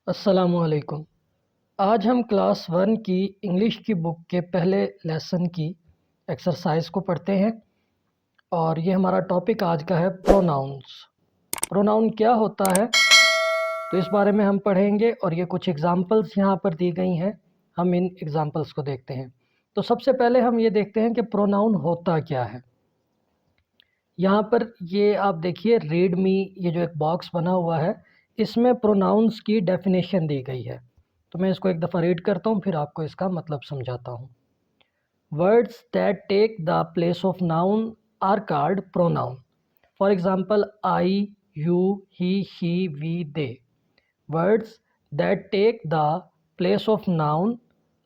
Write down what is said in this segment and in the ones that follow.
अस्सलामुअलैकुम। आज हम क्लास वन की इंग्लिश की बुक के पहले लेसन की एक्सरसाइज को पढ़ते हैं और ये हमारा टॉपिक आज का है प्रोनाउंस। प्रोनाउन क्या होता है तो इस बारे में हम पढ़ेंगे और ये कुछ एग्जांपल्स यहाँ पर दी गई हैं। हम इन एग्जांपल्स को देखते हैं। तो सबसे पहले हम ये देखते हैं कि प्रोनाउन होता क्या है। यहाँ पर ये आप देखिए रीड मी, ये जो एक बॉक्स बना हुआ है इसमें प्रोनाउंस की डेफिनेशन दी गई है। तो मैं इसको एक दफ़ा रीड करता हूँ फिर आपको इसका मतलब समझाता हूँ। Words that take the place of noun are called pronoun. For example I, you, he, she, we, they. Words that take the place of noun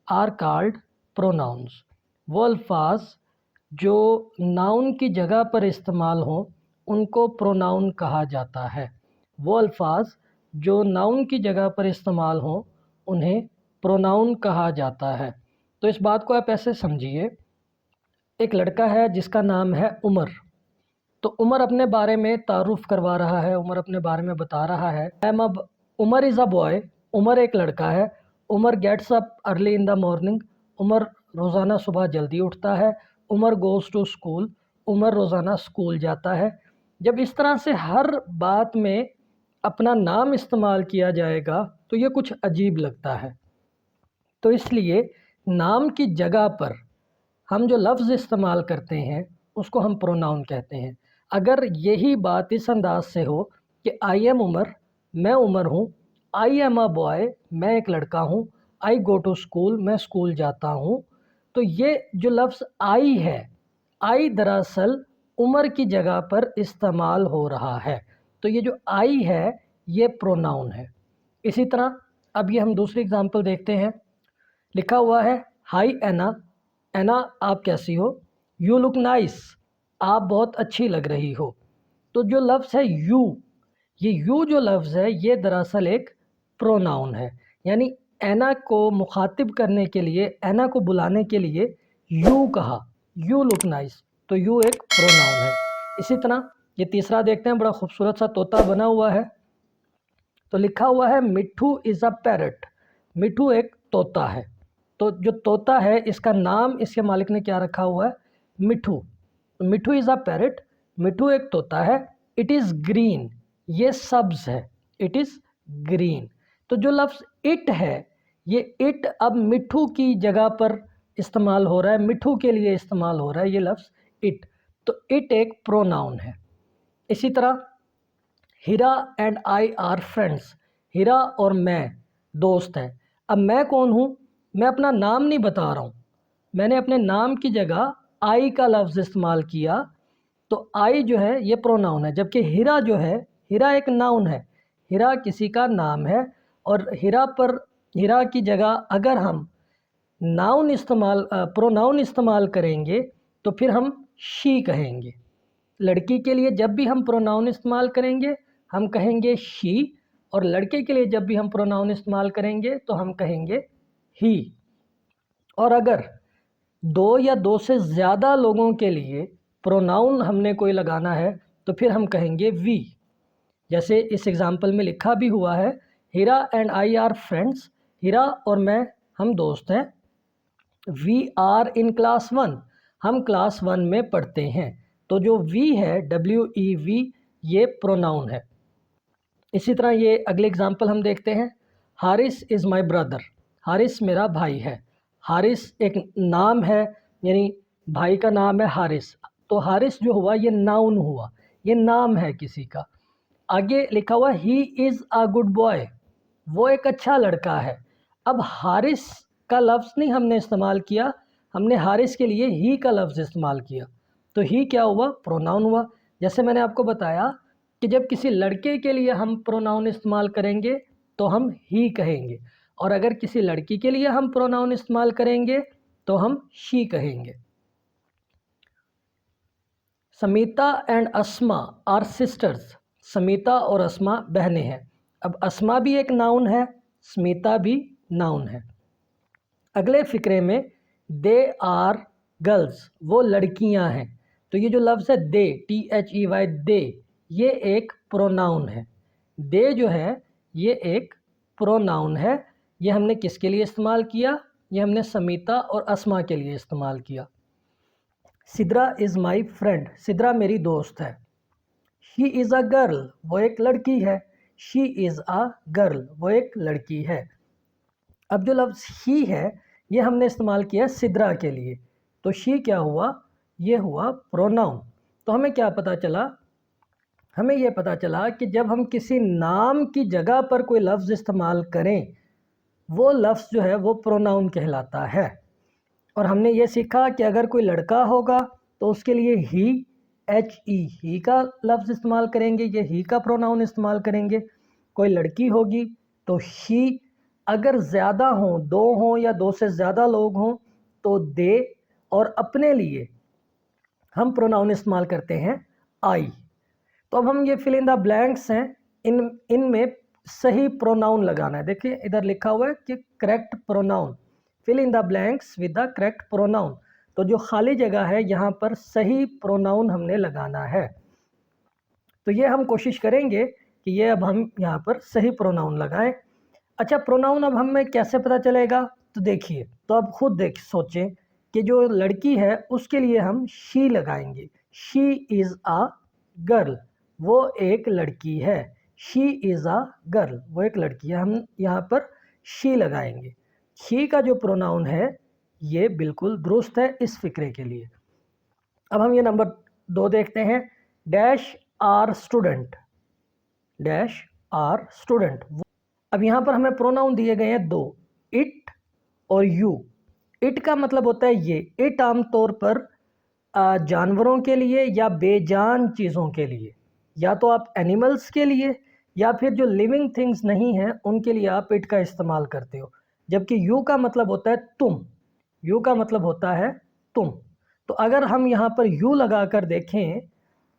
are called pronouns. वो अल्फाज जो नाउन की जगह पर इस्तेमाल हों उनको प्रोनाउन कहा जाता है। वो अल्फाज जो नाउन की जगह पर इस्तेमाल हों उन्हें प्रोनाउन कहा जाता है। तो इस बात को आप ऐसे समझिए, एक लड़का है जिसका नाम है उमर। तो उमर अपने बारे में तारुफ करवा रहा है, उमर अपने बारे में बता रहा है। एम अब Umar is a boy, Umar एक लड़का है। Umar gets up early in the morning, Umar रोज़ाना सुबह जल्दी उठता है। Umar goes to school, Umar रोज़ाना स्कूल जाता है। जब इस तरह से हर बात में अपना नाम इस्तेमाल किया जाएगा तो ये कुछ अजीब लगता है। तो इसलिए नाम की जगह पर हम जो लफ्ज़ इस्तेमाल करते हैं उसको हम प्रोनाउन कहते हैं। अगर यही बात इस अंदाज से हो कि आई एम उमर, मैं उमर हूँ। आई एम अ बॉय, मैं एक लड़का हूँ। आई गो टू स्कूल, मैं स्कूल जाता हूँ। तो ये जो लफ्ज़ आई है, आई दरअसल उमर की जगह पर इस्तेमाल हो रहा है। तो ये जो आई है ये प्रोनाउन है। इसी तरह अब ये हम दूसरी एग्जांपल देखते हैं। लिखा हुआ है हाय एना, एना आप कैसी हो। यू लुक नाइस, आप बहुत अच्छी लग रही हो। तो जो लफ्ज़ है यू, ये यू जो लफ्ज़ है ये दरअसल एक प्रोनाउन है। यानी एना को मुखातिब करने के लिए, एना को बुलाने के लिए यू कहा, यू लुक नाइस। तो यू एक प्रोनाउन है। इसी तरह ये तीसरा देखते हैं, बड़ा खूबसूरत सा तोता बना हुआ है। तो लिखा हुआ है मिट्ठू इज़ अ पैरट, मिट्ठू एक तोता है। तो जो तोता है इसका नाम इसके मालिक ने क्या रखा हुआ है, मिट्ठू। मिट्ठू इज़ अ पैरट, मिट्ठू एक तोता है। इट इज़ ग्रीन, ये सब्ज़ है, इट इज़ ग्रीन। तो जो लफ्ज़ इट है, ये इट अब मिट्ठू की जगह पर इस्तेमाल हो रहा है, मिट्ठू के लिए इस्तेमाल हो रहा है ये लफ्ज़ इट। तो इट एक प्रोनाउन है। इसी तरह हीरा and I are friends, Heera और मैं दोस्त हैं। अब मैं कौन हूँ, मैं अपना नाम नहीं बता रहा हूँ, मैंने अपने नाम की जगह आई का लफ्ज़ इस्तेमाल किया। तो आई जो है ये प्रोनाउन है, जबकि हीरा जो है, हीरा एक नाउन है। हीरा किसी का नाम है और हीरा पर, हीरा की जगह अगर हम नाउन इस्तेमाल प्रोनाउन इस्तेमाल करेंगे तो फिर हम शी कहेंगे। लड़की के लिए जब भी हम प्रोनाउन इस्तेमाल करेंगे हम कहेंगे शी, और लड़के के लिए जब भी हम प्रोनाउन इस्तेमाल करेंगे तो हम कहेंगे ही। और अगर दो या दो से ज़्यादा लोगों के लिए प्रोनाउन हमने कोई लगाना है तो फिर हम कहेंगे वी। जैसे इस एग्ज़ाम्पल में लिखा भी हुआ है Heera and I are friends, Heera और मैं हम दोस्त हैं। We are in class one, हम क्लास वन में पढ़ते हैं। तो जो वी है, WEV, ये प्रोनाउन है। इसी तरह ये अगले एग्जांपल हम देखते हैं। Haris is my brother, Haris मेरा भाई है। हारिस एक नाम है, यानी भाई का नाम है हारिस। तो हारिस जो हुआ ये नाउन हुआ, ये नाम है किसी का। आगे लिखा हुआ ही इज़ अ गुड बॉय, वो एक अच्छा लड़का है। अब हारिस का लफ्ज़ नहीं हमने इस्तेमाल किया, हमने हारिस के लिए ही का लफ्ज़ इस्तेमाल किया। तो ही क्या हुआ, प्रोनाउन हुआ। जैसे मैंने आपको बताया कि जब किसी लड़के के लिए हम प्रोनाउन इस्तेमाल करेंगे तो हम ही कहेंगे, और अगर किसी लड़की के लिए हम प्रोनाउन इस्तेमाल करेंगे तो हम शी कहेंगे। Samita and Asma are sisters, Samita और अस्मा बहनें हैं। अब अस्मा भी एक नाउन है, स्मिता भी नाउन है। अगले फ़िक्रे में दे आर गर्ल्स, वो लड़कियां हैं। तो ये जो लफ्ज़ है दे, THEY, दे, ये एक प्रोनाउन है। दे जो है ये एक प्रोनाउन है। ये हमने किसके लिए इस्तेमाल किया? ये हमने समीता और अस्मा के लिए इस्तेमाल किया। Sidra is my friend, Sidra मेरी दोस्त है। शी इज़ अ गर्ल, वो एक लड़की है। शी इज़ अ गर्ल, वो एक लड़की है। अब जो लफ्ज़ ही है ये हमने इस्तेमाल किया सिद्रा के लिए, तो शी क्या हुआ? ये हुआ प्रोनाउन। तो हमें क्या पता चला? हमें ये पता चला कि जब हम किसी नाम की जगह पर कोई लफ्ज़ इस्तेमाल करें, वो लफ्ज़ जो है वो प्रोनाउन कहलाता है। और हमने ये सीखा कि अगर कोई लड़का होगा तो उसके लिए ही, ही का लफ्ज़ इस्तेमाल करेंगे, ये ही का प्रोनाउन इस्तेमाल करेंगे। कोई लड़की होगी तो शी, अगर ज़्यादा हों, दो हों या दो से ज़्यादा लोग हों तो दे, और अपने लिए हम प्रोनाउन इस्तेमाल करते हैं आई। तो अब हम ये फिल इन द ब्लैंक्स हैं, इनमें सही प्रोनाउन लगाना है। देखिए इधर लिखा हुआ है कि correct pronoun, fill in the blanks with the correct pronoun. तो जो खाली जगह है यहाँ पर सही प्रोनाउन हमने लगाना है। तो ये हम कोशिश करेंगे कि ये अब हम यहाँ पर सही प्रोनाउन लगाएं। अच्छा, प्रोनाउन अब हमें कैसे पता चलेगा? तो देखिए, तो अब खुद देख सोचें कि जो लड़की है उसके लिए हम शी लगाएंगे। शी इज़ अ गर्ल, वो एक लड़की है। शी इज़ अ गर्ल, वो एक लड़की है। हम यहाँ पर शी लगाएंगे। शी का जो प्रोनाउन है ये बिल्कुल दुरुस्त है इस फिक्रे के लिए। अब हम ये नंबर 2 देखते हैं। Dash are student, dash are student. अब यहाँ पर हमें प्रोनाउन दिए गए हैं दो, इट और यू। इट का मतलब होता है ये। इट आमतौर पर जानवरों के लिए या बेजान चीज़ों के लिए, या तो आप एनिमल्स के लिए या फिर जो लिविंग थिंग्स नहीं हैं उनके लिए आप इट का इस्तेमाल करते हो। जबकि यू का मतलब होता है तुम, यू का मतलब होता है तुम। तो अगर हम यहाँ पर यू लगा कर देखें,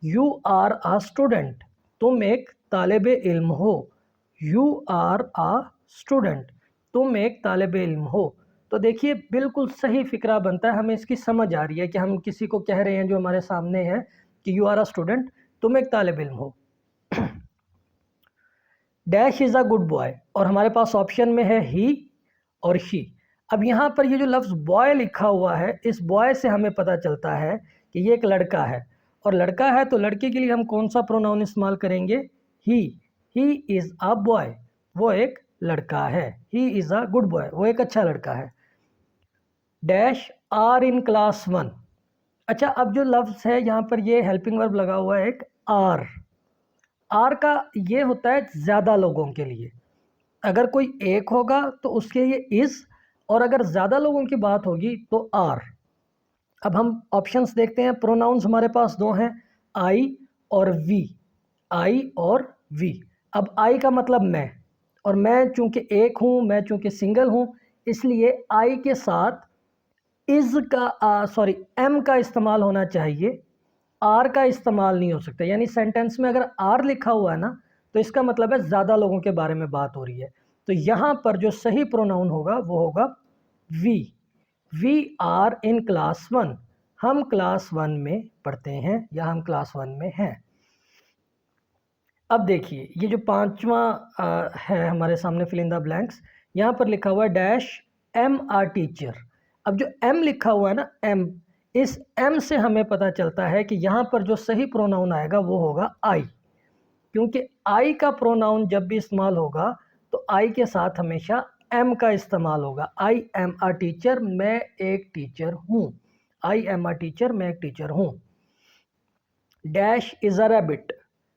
यू आर आ स्टूडेंट, तुम एक तालिब इल्म हो। यू आर आ स्टूडेंट, तुम एक तालिब इल्म हो। तो देखिए बिल्कुल सही फिक्रा बनता है, हमें इसकी समझ आ रही है कि हम किसी को कह रहे हैं जो हमारे सामने है कि यू आर अ स्टूडेंट, तुम एक तालिब इल्म हो। Dash is a good boy, और हमारे पास ऑप्शन में है ही और शी। अब यहाँ पर ये जो लफ्ज़ बॉय लिखा हुआ है, इस बॉय से हमें पता चलता है कि ये एक लड़का है, और लड़का है तो लड़के के लिए हम कौन सा प्रोनाउन इस्तेमाल करेंगे? ही इज़ अ बॉय, वो एक लड़का है। He is a good boy, वो एक अच्छा लड़का है। Dash are in class 1। अच्छा, अब जो लफ्ज़ है यहाँ पर ये हेल्पिंग वर्ब लगा हुआ है एक आर। आर का ये होता है ज़्यादा लोगों के लिए। अगर कोई एक होगा तो उसके लिए इज़, और अगर ज़्यादा लोगों की बात होगी तो आर। अब हम ऑप्शंस देखते हैं। प्रोनाउंस हमारे पास दो हैं, आई और वी। आई और वी। अब आई का मतलब मैं, और मैं चूंकि एक हूँ, मैं चूंकि सिंगल हूँ, इसलिए आई के साथ इज़ का एम का इस्तेमाल होना चाहिए, आर का इस्तेमाल नहीं हो सकता। यानी सेंटेंस में अगर आर लिखा हुआ है ना तो इसका मतलब है ज़्यादा लोगों के बारे में बात हो रही है। तो यहाँ पर जो सही प्रोनाउन होगा वो होगा वी आर इन क्लास 1, हम क्लास 1 में पढ़ते हैं या हम क्लास 1 में हैं। अब देखिए ये जो पांचवा है हमारे सामने फिल इन द ब्लैंक्स, यहाँ पर लिखा हुआ है डैश एम आर टीचर। अब जो एम लिखा हुआ है ना, एम, इस एम से हमें पता चलता है कि यहाँ पर जो सही प्रोनाउन आएगा वो होगा आई, क्योंकि आई का प्रोनाउन जब भी इस्तेमाल होगा तो आई के साथ हमेशा एम का इस्तेमाल होगा। आई एम अ टीचर, मैं एक टीचर हूँ। आई एम अ टीचर, मैं एक टीचर हूँ। Dash is a rabbit.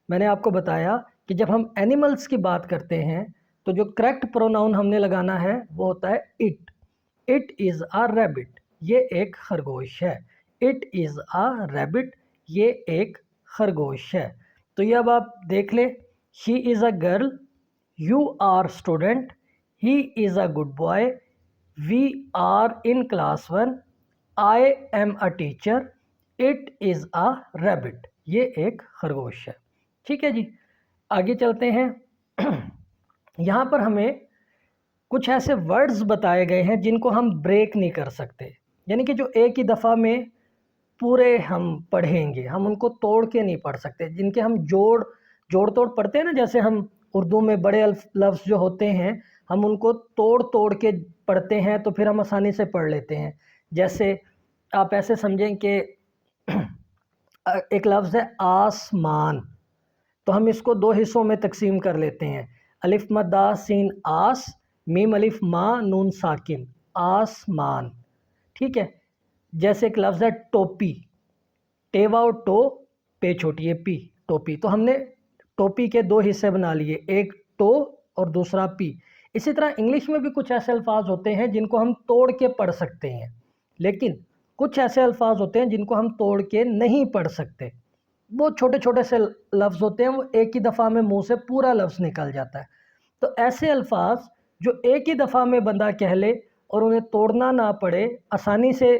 मैंने आपको बताया कि जब हम एनिमल्स की बात करते हैं तो जो करेक्ट प्रोनाउन हमने लगाना है वो होता है it. It is a rabbit, ये एक खरगोश है। इट इज़ अ रैबिट, ये एक खरगोश है। तो ये अब आप देख लें, she is a girl, you are student, he is a good boy, we are in class 1, I am a teacher, it is a rabbit, ये एक खरगोश है। ठीक है जी, आगे चलते हैं। यहाँ पर हमें कुछ ऐसे वर्ड्स बताए गए हैं जिनको हम ब्रेक नहीं कर सकते, यानी कि जो एक ही दफ़ा में पूरे हम पढ़ेंगे, हम उनको तोड़ के नहीं पढ़ सकते, जिनके हम जोड़ तोड़ पढ़ते हैं ना, जैसे हम उर्दू में बड़े लफ्ज़ जो होते हैं हम उनको तोड़ तोड़ के पढ़ते हैं तो फिर हम आसानी से पढ़ लेते हैं। जैसे आप ऐसे समझें कि एक लफ्ज़ है आसमान, तो हम इसको दो हिस्सों में तकसीम कर लेते हैं, अलिफ मद्दा सीन आस, मीम अलिफ मा नून साकिन, आसमान। ठीक है। जैसे एक लफ्ज़ है टोपी, टेवा और टो, पे छोटी है पी, टोपी, तो हमने टोपी के दो हिस्से बना लिए, एक टो और दूसरा पी। इसी तरह इंग्लिश में भी कुछ ऐसे अल्फाज होते हैं जिनको हम तोड़ के पढ़ सकते हैं, लेकिन कुछ ऐसे अल्फाज होते हैं जिनको हम तोड़ के नहीं पढ़ सकते। बहुत छोटे छोटे से लफ्ज़ होते हैं, वो एक ही दफ़ा में मुंह से पूरा लफ्ज़ निकल जाता है। तो ऐसे अल्फाज जो एक ही दफ़ा में बंदा कह ले और उन्हें तोड़ना ना पड़े, आसानी से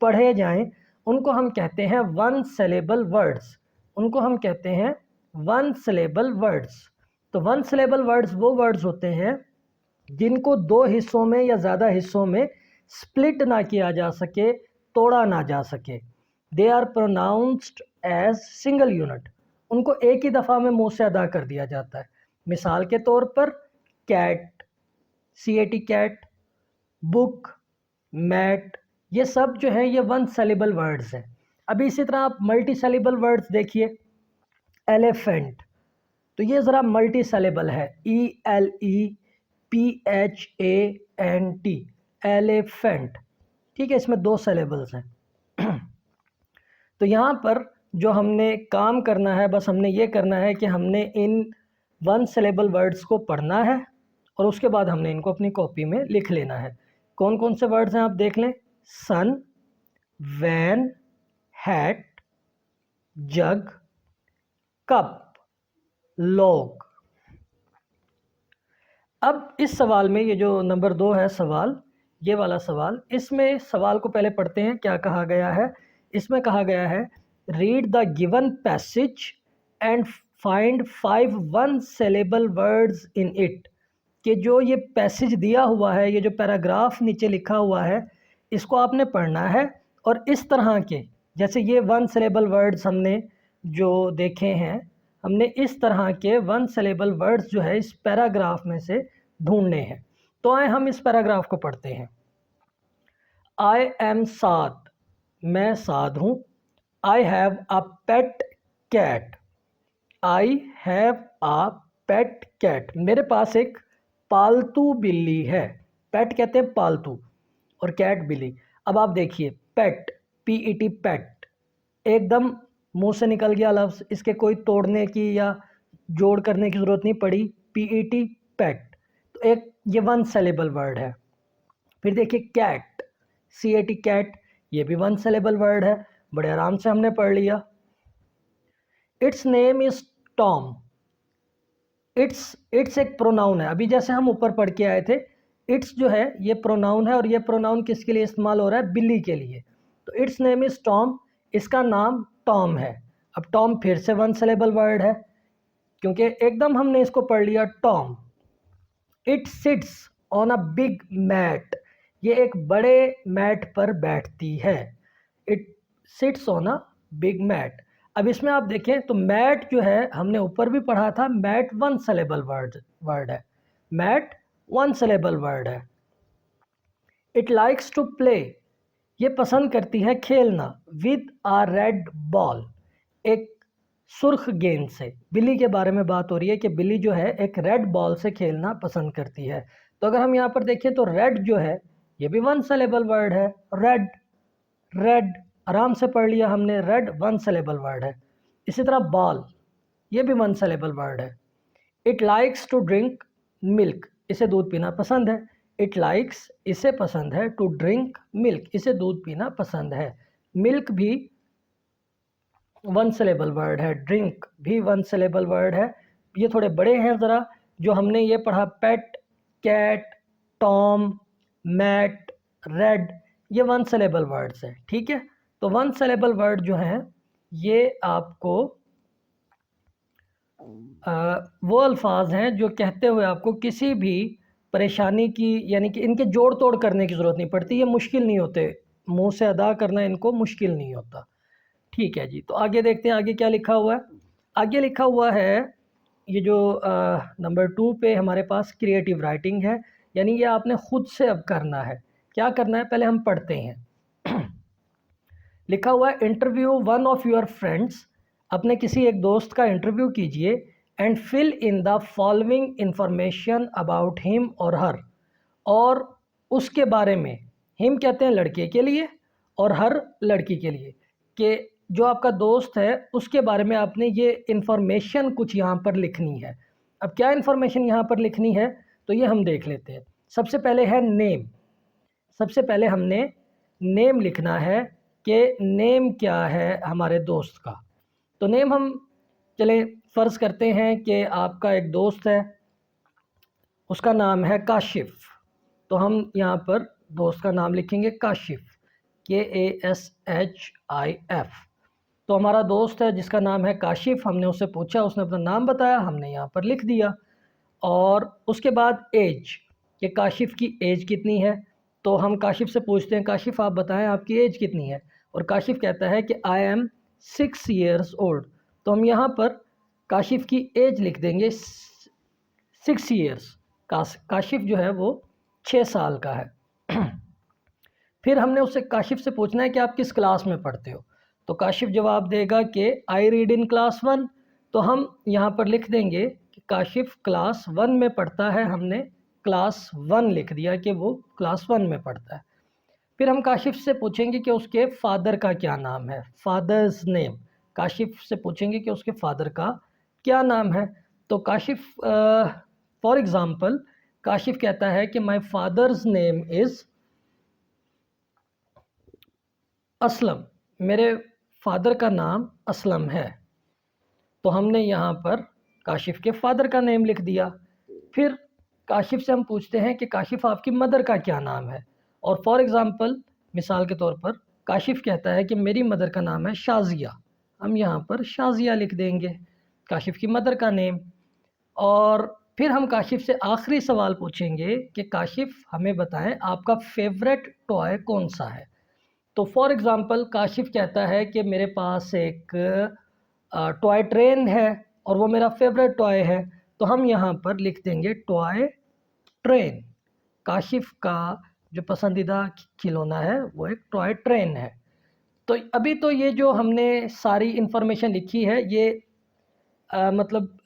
पढ़े जाएं, उनको हम कहते हैं वन सिलेबल वर्ड्स। उनको हम कहते हैं वन सिलेबल वर्ड्स। तो वन सिलेबल वर्ड्स वो वर्ड्स होते हैं जिनको दो हिस्सों में या ज़्यादा हिस्सों में स्प्लिट ना किया जा सके, तोड़ा ना जा सके। They are pronounced as single unit. उनको एक ही दफ़ा में मुंह से अदा कर दिया जाता है। मिसाल के तौर पर cat, CAT cat, book, mat, ये सब जो है ये वन सिलेबल वर्ड्स हैं। अभी इसी तरह आप मल्टी सिलेबल वर्ड्स देखिए, एलिफेंट, तो ये ज़रा मल्टी सिलेबल है, ELEPHANT, एलिफेंट। ठीक है, इसमें दो सिलेबल्स हैं। तो यहाँ पर जो हमने काम करना है, बस हमने ये करना है कि हमने इन वन सिलेबल वर्ड्स को पढ़ना है और उसके बाद हमने इनको अपनी कॉपी में लिख लेना है। कौन कौन से वर्ड्स हैं आप देख लें, सन, वैन, हैट, जग, कप, लॉग। अब इस सवाल में ये जो नंबर 2 है सवाल, ये वाला सवाल, इसमें सवाल को पहले पढ़ते हैं क्या कहा गया है। इसमें कहा गया है read the given passage and find 5 one syllable words in it. कि जो ये पैसेज दिया हुआ है, ये जो पैराग्राफ नीचे लिखा हुआ है, इसको आपने पढ़ना है और इस तरह के, जैसे ये वन सिलेबल वर्ड्स हमने जो देखे हैं, हमने इस तरह के वन सिलेबल वर्ड्स जो है इस पैराग्राफ में से ढूंढने हैं। तो आए हम इस पैराग्राफ को पढ़ते हैं। आई एम साद, मैं साद हूँ। I have a pet cat, I have a pet cat, मेरे पास एक पालतू बिल्ली है। पेट कहते हैं पालतू और कैट बिल्ली। अब आप देखिए पेट, PET पेट, एकदम मुंह से निकल गया लफ्ज़, इसके कोई तोड़ने की या जोड़ करने की ज़रूरत नहीं पड़ी, PET पेट। तो एक ये वन सिलेबल वर्ड है। फिर देखिए कैट, CAT कैट, ये भी वन सिलेबल वर्ड है, बड़े आराम से हमने पढ़ लिया। It's name is Tom, it's एक प्रोनाउन है। अभी जैसे हम ऊपर पढ़ के आए थे, इट्स जो है ये प्रोनाउन है और ये प्रोनाउन किसके लिए इस्तेमाल हो रहा है, बिल्ली के लिए। तो इट्स नेम इज़ टॉम, इसका नाम टॉम है। अब टॉम फिर से वन सिलेबल वर्ड है क्योंकि एकदम हमने इसको पढ़ लिया, Tom. It sits on a big mat, ये एक बड़े मैट पर बैठती है। It sits on a big mat. अब इसमें आप देखें तो मैट जो है हमने ऊपर भी पढ़ा था, मैट वन सिलेबल वर्ड है, मैट वन सिलेबल वर्ड है। इट लाइक्स टू प्ले, ये पसंद करती है खेलना, विद आ रेड बॉल, एक सुर्ख गेंद से। बिल्ली के बारे में बात हो रही है कि बिल्ली जो है एक रेड बॉल से खेलना पसंद करती है। तो अगर हम यहाँ पर देखें तो रेड जो है ये भी वन सिलेबल वर्ड है, रेड, रेड आराम से पढ़ लिया हमने, रेड वन सिलेबल वर्ड है। इसी तरह बॉल, ये भी वन सिलेबल वर्ड है। It likes to drink milk, इसे दूध पीना पसंद है। इट लाइक्स, इसे पसंद है, टू ड्रिंक मिल्क, इसे दूध पीना पसंद है। मिल्क भी वन सिलेबल वर्ड है, ड्रिंक भी वन सिलेबल वर्ड है। ये थोड़े बड़े हैं ज़रा, जो हमने ये पढ़ा पेट, कैट, टॉम, मैट, रेड, ये वन सिलेबल वर्ड्स हैं। ठीक है, तो वन सिलेबल वर्ड जो हैं ये आपको वो अल्फाज हैं जो कहते हुए आपको किसी भी परेशानी की, यानी कि इनके जोड़ तोड़ करने की ज़रूरत नहीं पड़ती, ये मुश्किल नहीं होते, मुंह से अदा करना इनको मुश्किल नहीं होता। ठीक है जी, तो आगे देखते हैं आगे क्या लिखा हुआ है। आगे लिखा हुआ है ये जो नंबर 2 पे हमारे पास क्रिएटिव राइटिंग है, यानी ये आपने ख़ुद से अब करना है। क्या करना है, पहले हम पढ़ते हैं। लिखा हुआ है interview one of your friends, अपने किसी एक दोस्त का इंटरव्यू कीजिए and fill in the following information about him और हर, और उसके बारे में, हिम कहते हैं लड़के के लिए और हर लड़की के लिए, कि जो आपका दोस्त है उसके बारे में आपने ये इन्फॉर्मेशन कुछ यहाँ पर लिखनी है। अब क्या इन्फॉर्मेशन यहाँ पर लिखनी है, तो ये हम देख लेते हैं। सबसे पहले है नेम। सबसे पहले हमने नेम लिखना है कि नेम क्या है हमारे दोस्त का। तो नेम हम चले फ़र्ज़ करते हैं कि आपका एक दोस्त है, उसका नाम है काशिफ़। तो हम यहाँ पर दोस्त का नाम लिखेंगे काशिफ़, KASHIF। तो हमारा दोस्त है जिसका नाम है काशिफ़, हमने उससे पूछा, उसने अपना नाम बताया, हमने यहाँ पर लिख दिया। और उसके बाद एज, कि काशिफ़ की एज कितनी है। तो हम काशिफ़ से पूछते हैं, काशिफ़ आप बताएं आपकी एज कितनी है। और काशिफ़ कहता है कि आई एम 6 years old। तो हम यहाँ पर काशिफ़ की एज लिख देंगे 6 years। काशिफ़ जो है वो 6 साल का है। फिर हमने उससे काशिफ़ से पूछना है कि आप किस क्लास में पढ़ते हो। तो काशिफ़ जवाब देगा कि आई रीड इन क्लास 1। तो हम यहाँ पर लिख देंगे कि काशिफ़ क्लास 1 में पढ़ता है। हमने क्लास 1 लिख दिया कि वो क्लास 1 में पढ़ता है। फिर हम काशिफ़ से पूछेंगे कि उसके फ़ादर का क्या नाम है, फ़ादर्स नेम। काशिफ़ से पूछेंगे कि उसके फ़ादर का क्या नाम है। तो काशिफ़ फॉर एग्ज़ाम्पल काशिफ़ कहता है कि my father's name is Aslam, मेरे फ़ादर का नाम असलम है। तो हमने यहाँ पर काशिफ़ के फ़ादर का नेम लिख दिया। फिर काशिफ़ से हम पूछते हैं कि काशिफ़ आपकी मदर का क्या नाम है। और फॉर एग्ज़ाम्पल मिसाल के तौर पर काशिफ़ कहता है कि मेरी मदर का नाम है शाज़िया। हम यहाँ पर शाज़िया लिख देंगे, काशिफ़ की मदर का नेम। और फिर हम काशिफ़ से आखिरी सवाल पूछेंगे कि काशिफ़ हमें बताएं आपका फेवरेट टॉय कौन सा है। तो फॉर एग्ज़ाम्पल काशिफ़ कहता है कि मेरे पास एक टॉय ट्रेन है और वो मेरा फेवरेट टॉय है। तो हम यहाँ पर लिख देंगे टॉय ट्रेन। काशिफ़ का जो पसंदीदा खिलौना है वो एक टॉय ट्रेन है। तो अभी तो ये जो हमने सारी इन्फॉर्मेशन लिखी है ये मतलब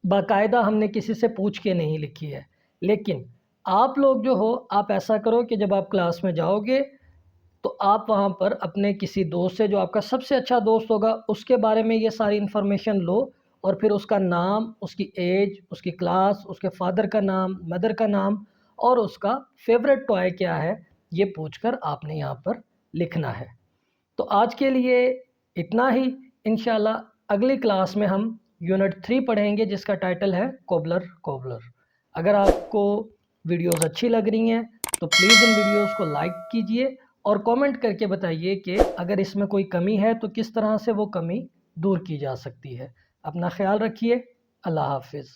बाकायदा हमने किसी से पूछ के नहीं लिखी है। लेकिन आप लोग जो हो, आप ऐसा करो कि जब आप क्लास में जाओगे तो आप वहाँ पर अपने किसी दोस्त से, जो आपका सबसे अच्छा दोस्त होगा, उसके बारे में ये सारी इन्फॉर्मेशन लो और फिर उसका नाम, उसकी एज, उसकी क्लास, उसके फादर का नाम, मदर का नाम और उसका फेवरेट टॉय क्या है, ये पूछकर आपने यहाँ पर लिखना है। तो आज के लिए इतना ही। इंशाल्लाह अगली क्लास में हम यूनिट 3 पढ़ेंगे जिसका टाइटल है कोबलर कोबलर। अगर आपको वीडियोस अच्छी लग रही हैं तो प्लीज़ इन वीडियोस को लाइक कीजिए और कमेंट करके बताइए कि अगर इसमें कोई कमी है तो किस तरह से वो कमी दूर की जा सकती है। अपना ख्याल रखिए। अल्लाह हाफ़िज़।